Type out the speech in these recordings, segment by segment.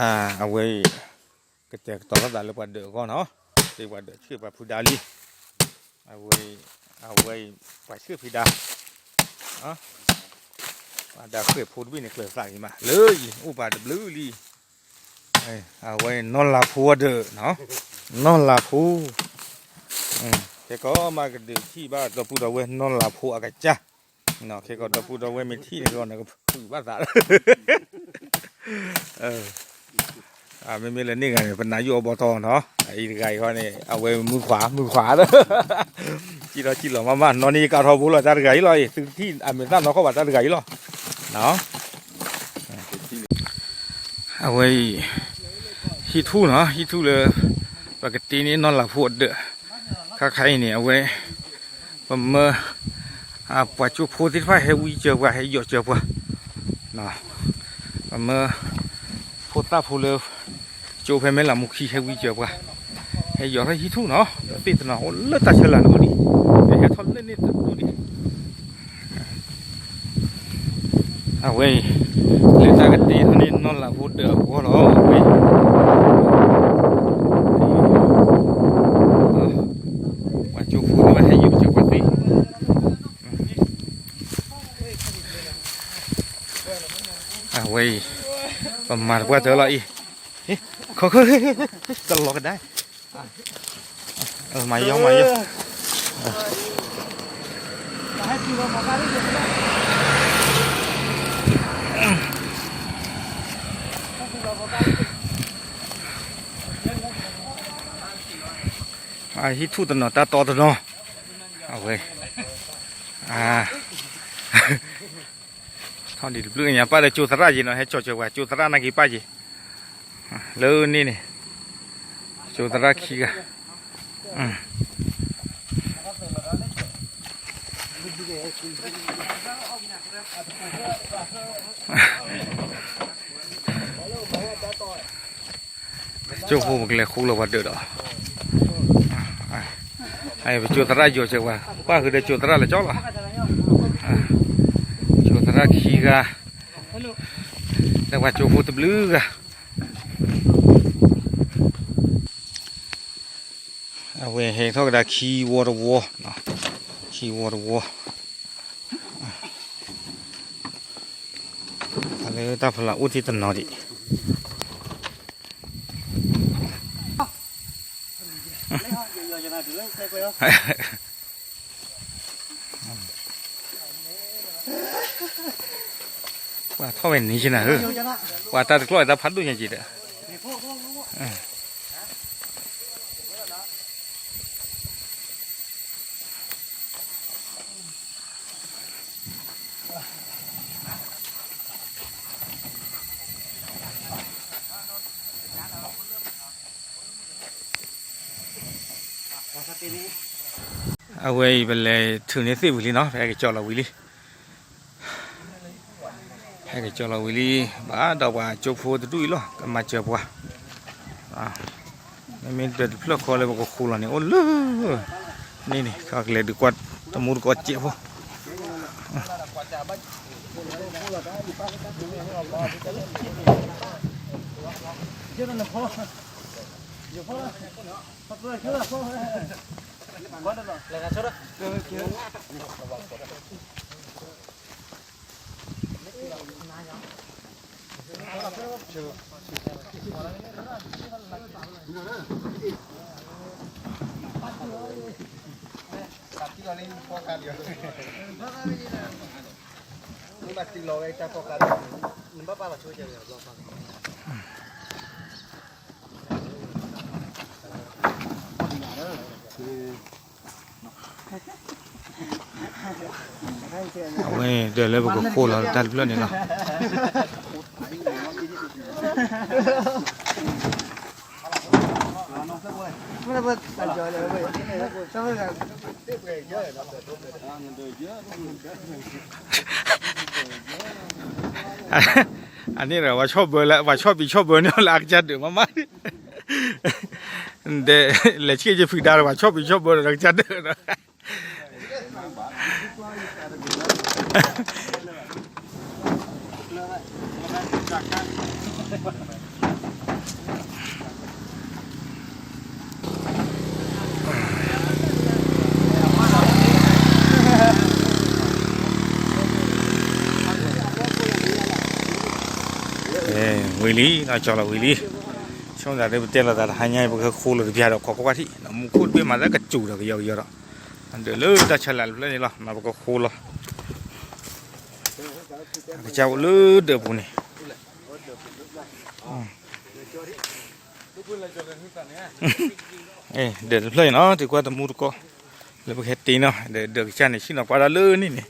เอาไว้ก็จะต่อกับเราเดือก่อนเนาะเดี๋ยวเดือชื่อแบบพูดาลีเอาไว้ไปชื่อพิดาดาเคยพูดวิ่งในเคยใส่มาเลยอุปาดับลือลีเอาไว้นอนลาพัวเด้อเนาะนอนลาพูแต่ก็มากันเดือที่บ้านเราพูดเอาไว้นอนลาพัวกันจ้ะเนาะแค่ก็เราพูดเอาไว้ไม่ที่ในก่อนนะก็พูดภาษาไม่มีอะไรนี่ไงเป็นนายกอบตเนาะไอ้ไก่เขาเนี่ยเอาไว้มือขวาเด้อจีเรามานอนนี่การทอบุญเราจะไก่เลยถึงที่อเมริกันเราเขาบอกจะไก่หรอเนาะเอาไว้ฮีทูเนาะฮีทูเลยปกตินี่นอนหลับปวดเด้อข้าใครเนี่ยเอาไว้ผมปัจจุบันที่ว่าให้วิจารณ์ให้หยดเจอว่าเนาะผมพูดตาพูดเลยจูเพไม่ละมุขีให้วิจารณ์ว่าให้หยดให้ฮีทูเนาะติดเนาะเลิศตาเชลันดูดิให้ทนเล่นนี่ดูดิเอาไว้เล่นตากตีเท่านี้นอนหลับพูดเด้อพวกเราไว้ปัจจุบันที่ว่าให้หยดเจอว่าติเอาไว้ประมาณว่าเจออะไรเขาตลอดกันได้มาเยอะฮิตทูตนอตาต่อตนอเอาไว้ท่อนดิบเรื่องอย่างป้าเลยจูสระจีนเนาะให้โจว่าจูสระนักกีป้าจีเลิศนี่จูสระขี้กะจูหูมันเลยคู่เราวัดเดือดไอ้จูสระโยเจ้าว่าป้าคือได้จูสระเลยจ้อละจูสระขี้กะแต่ว่าจูหูตบลือกะเอาไว้ให้เท่ากับขี้วัวเนาะขี้วัวอะไรตาพละอุทิศนอดิว่าเท่าเป็นนี้ใช่ไหมว่าตาตะกร้อยตาพัดดูยังจีเด้อเอาไว้เป็นเลยถึงนี้สิวิลีเนาะให้จอเราวิลีบ้าดอกว่าจบโฟดดูอีหรอก็มาเจอว่าไม่มีเด็ดพลอกคอเลยบอกว่าคูลนี่โอ้เล่นี่ข้าเลยดีกว่าตมูดกว่าเจ็บพอเอาไว้เดี๋ยวเลยบอกว่าโคเราตัดเพื่อนเนี่ยเนาะอันนี้เราว่าชอบเบอร์แล้วว่าชอบเบอร์เนี่ยหลักจัดเดือดมากเดี๋ยวเลยชื่อจะฝึกได้ว่าชอบเบอร์หลักจัดเดือดนะ lý nó cho là quỷ lý xong rồi đây tên là hai nhai bữa khô là bia đó có gì nó mua khô bên mà rất cái chủ được cái dầu đó để lỡ ta chơi lại lên này mà có khô lo cái cháu lỡ được bún này để lên nó thì qua tầm mua có là bữa hết tí nào để được cha này xin nó qua đã lỡ này này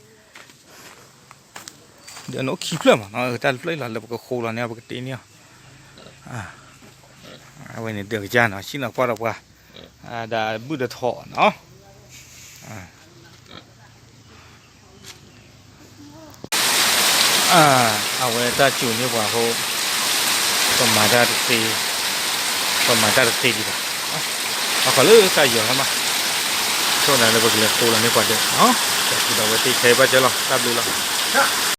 để nó khí lắm mà nó ta lấy là bữa khô là nè bữa tí nữa vậy này được cha nó xin nó qua đâu qua đã bữa được thọ nó vậy ta chịu như vậy hồ còn mà ra được gì đó có lỡ ta nhiều lắm mà chỗ này là bực là khô là như vậy đó chỉ đầu cái tí thế bao giờ lo ta đưa lo